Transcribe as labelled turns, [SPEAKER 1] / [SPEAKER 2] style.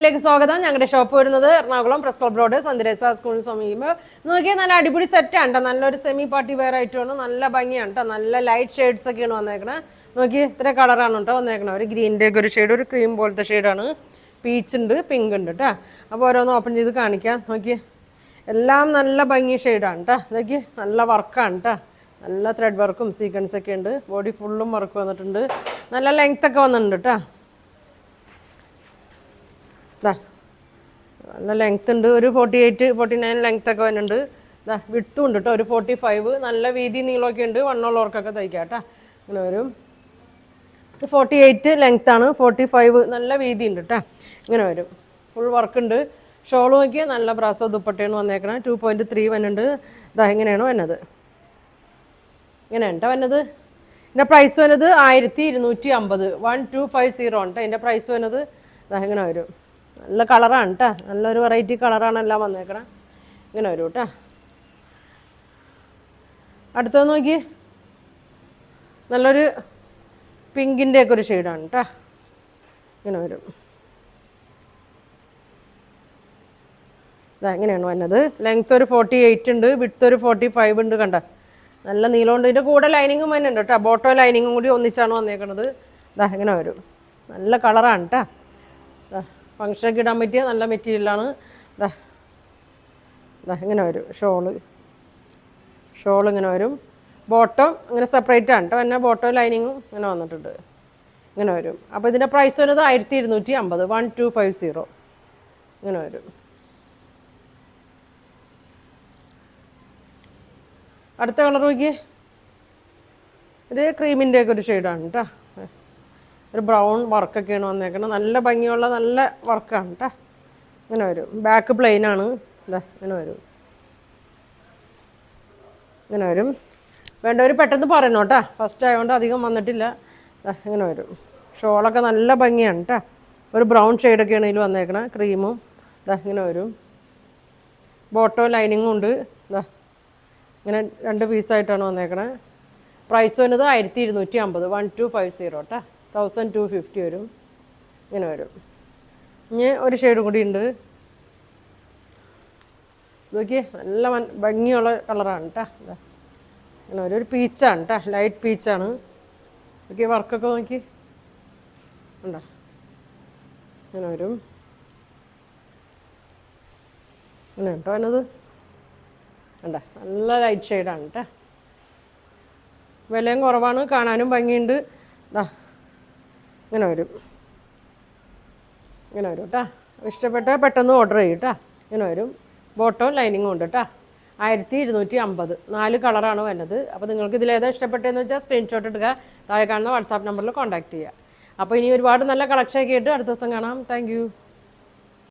[SPEAKER 1] ലേക്ക് സ്വാഗതം. ഞങ്ങളുടെ ഷോപ്പ് വരുന്നത് എറണാകുളം പ്രസ് ക്ലബ് റോഡ് സന്ദരേസ സ്കൂളിന് സമീപം. നോക്കിയാൽ നല്ല അടിപൊളി സെറ്റാണ് കേട്ടോ. നല്ലൊരു സെമി പാർട്ടി വെയർ ആയിട്ടാണ്. നല്ല ഭംഗിയാണ് കേട്ടോ. നല്ല ലൈറ്റ് ഷെയ്ഡ്സ് ഒക്കെയാണ് വന്നേക്കണേ. നോക്കി ഇത്ര കളറാണ് കേട്ടോ വന്നേക്കണേ. ഒരു ഗ്രീൻ്റെ ഒക്കെ ഒരു ഷെയ്ഡ്, ഒരു ക്രീം പോലത്തെ ഷെയ്ഡാണ്. പീച്ച് ഉണ്ട്, പിങ്ക് ഉണ്ട് കേട്ടോ. അപ്പോൾ ഓരോന്ന് ഓപ്പൺ ചെയ്ത് കാണിക്കാം. നോക്കി എല്ലാം നല്ല ഭംഗി ഷെയ്ഡാണ് കേട്ടോ. നോക്കി നല്ല വർക്കാണ് കേട്ടോ. നല്ല ത്രെഡ് വർക്കും സീക്വൻസ് ഒക്കെ ഉണ്ട്. ബോഡി ഫുള്ളും വർക്ക് വന്നിട്ടുണ്ട്. നല്ല ലെങ്ത് ഒക്കെ വന്നിട്ടുണ്ട് കേട്ടോ. നല്ല ലെങ്ത് ഉണ്ട്. ഒരു 48, 49 ലെങ്ത് ഒക്കെ വരുന്നുണ്ട്. വിട്ടും ഉണ്ട് കേട്ടോ. ഒരു 45 നല്ല വീതി നീളമൊക്കെ ഉണ്ട്. വണ്ണമുള്ളവർക്കൊക്കെ തയ്ക്കാം കേട്ടോ. ഇങ്ങനെ വരും. 48 ലെങ്ത് ആണ്. 45 നല്ല വീതി ഉണ്ട് കേട്ടോ. ഇങ്ങനെ വരും. ഫുൾ വർക്ക് ഉണ്ട്. ഷോൾ നോക്കിയാൽ നല്ല ബ്രാസോ ദുപ്പട്ടയാണ് വന്നേക്കണേ. 2.3 വരുന്നുണ്ട്. എങ്ങനെയാണോ വന്നത് ഇങ്ങനെയാണ് കേട്ടോ വന്നത്. ഇതിൻ്റെ പ്രൈസ് വന്നത് 1250. 1250 ആണ് കേട്ടോ ഇതിൻ്റെ പ്രൈസ് വന്നത്. ഇങ്ങനെ വരും. നല്ല കളറാണ് കേട്ടോ. നല്ലൊരു വെറൈറ്റി കളറാണ് എല്ലാം വന്നേക്കണം. ഇങ്ങനെ വരും കേട്ടോ. അടുത്തത് നോക്കി നല്ലൊരു പിങ്കിൻ്റെ ഒക്കെ ഒരു ഷെയ്ഡാണ് കേട്ടോ. ഇങ്ങനെ വരും. ഇങ്ങനെയാണ് വന്നത്. ലെങ്ത് ഒരു 48 ഉണ്ട്. വിഡ്ത്ത് ഒരു 45 ഉണ്ട്. കണ്ട നല്ല നീളമുണ്ട്. ഇതിൻ്റെ കൂടെ ലൈനിങ്ങും വരുന്നുണ്ട് കേട്ടോ. ബോട്ടോ ലൈനിങ്ങും കൂടി ഒന്നിച്ചാണ് വന്നേക്കണത്. ഇങ്ങനെ വരും. നല്ല കളറാണ് കേട്ടോ. ഫങ്ഷനൊക്കെ ഇടാൻ പറ്റിയ നല്ല മെറ്റീരിയലാണ്. ഇങ്ങനെ വരും. ഷോൾ ഇങ്ങനെ വരും. ബോട്ടം ഇങ്ങനെ സെപ്പറേറ്റ് ആണ് കേട്ടോ. പിന്നെ ബോട്ടോ ലൈനിങ്ങും ഇങ്ങനെ വന്നിട്ടുണ്ട്. ഇങ്ങനെ വരും. അപ്പോൾ ഇതിൻ്റെ പ്രൈസ് വരുന്നത് 1250. 1250 ഇങ്ങനെ വരും. അടുത്ത കളർ നോക്കിയേ. ഒരു ക്രീമിൻ്റെ ഒക്കെ ഒരു ഷെയ്ഡാണ് കേട്ടോ. ഒരു ബ്രൗൺ വർക്കൊക്കെയാണ് വന്നേക്കുന്നത്. നല്ല ഭംഗിയുള്ള നല്ല വർക്കാണ് കേട്ടോ. ഇങ്ങനെ വരും. ബാക്ക് പ്ലെയിനാണ്. ഇങ്ങനെ വരും. ഇങ്ങനെ വരും. വേണ്ടവർ പെട്ടെന്ന് പറയണം കേട്ടോ. ഫസ്റ്റ് ആയതുകൊണ്ട് അധികം വന്നിട്ടില്ല. ഇങ്ങനെ വരും. ഷോളൊക്കെ നല്ല ഭംഗിയാണ് കേട്ടോ. ഒരു ബ്രൗൺ ഷെയ്ഡൊക്കെയാണ് ഇതിൽ വന്നേക്കണേ. ക്രീമും ഇങ്ങനെ വരും. ബോട്ടോ ലൈനിങ്ങും ഉണ്ട്. ഇങ്ങനെ 2 പീസായിട്ടാണ് വന്നേക്കണേ. പ്രൈസ് വരുന്നത് 1250. 1250 കേട്ടോ. 1250 വരും. ഇങ്ങനെ വരും. ഇനി ഒരു ഷെയ്ഡും കൂടി ഉണ്ട്. നോക്കിയേ നല്ല ഭംഗിയുള്ള കളറാണ് കേട്ടോ. ഇങ്ങനെ ഒരു പീച്ചാണ് കേട്ടോ. ലൈറ്റ് പീച്ചാണ്. നോക്കി വർക്കൊക്കെ നോക്കി ഉണ്ടോ. ഇങ്ങനെ വരും. ഇങ്ങനെ കേട്ടോ എന്നത് ഉണ്ടോ. നല്ല ലൈറ്റ് ഷെയ്ഡാണ് കേട്ടോ. വിലയും കുറവാണ്. കാണാനും ഭംഗിയുണ്ട്. ഇങ്ങനെ വരും. ഇങ്ങനെ വരും കേട്ടോ. ഇഷ്ടപ്പെട്ടാൽ പെട്ടെന്ന് ഓർഡർ ചെയ്യും കേട്ടോ. ഇങ്ങനെ വരും. ബോട്ടോ ലൈനിങ്ങും ഉണ്ട് കേട്ടോ. 1250. 4 കളറാണ് വരുന്നത്. അപ്പോൾ നിങ്ങൾക്ക് ഇതിലേതാ ഇഷ്ടപ്പെട്ടതെന്ന് വെച്ചാൽ സ്ക്രീൻഷോട്ട് എടുക്കുക. താഴെ കാണുന്ന വാട്സാപ്പ് നമ്പറിൽ കോൺടാക്ട് ചെയ്യുക. അപ്പോൾ ഇനി ഒരുപാട് നല്ല കളക്ഷൻ ഒക്കെ ആയിട്ട് അടുത്ത ദിവസം കാണാം. താങ്ക്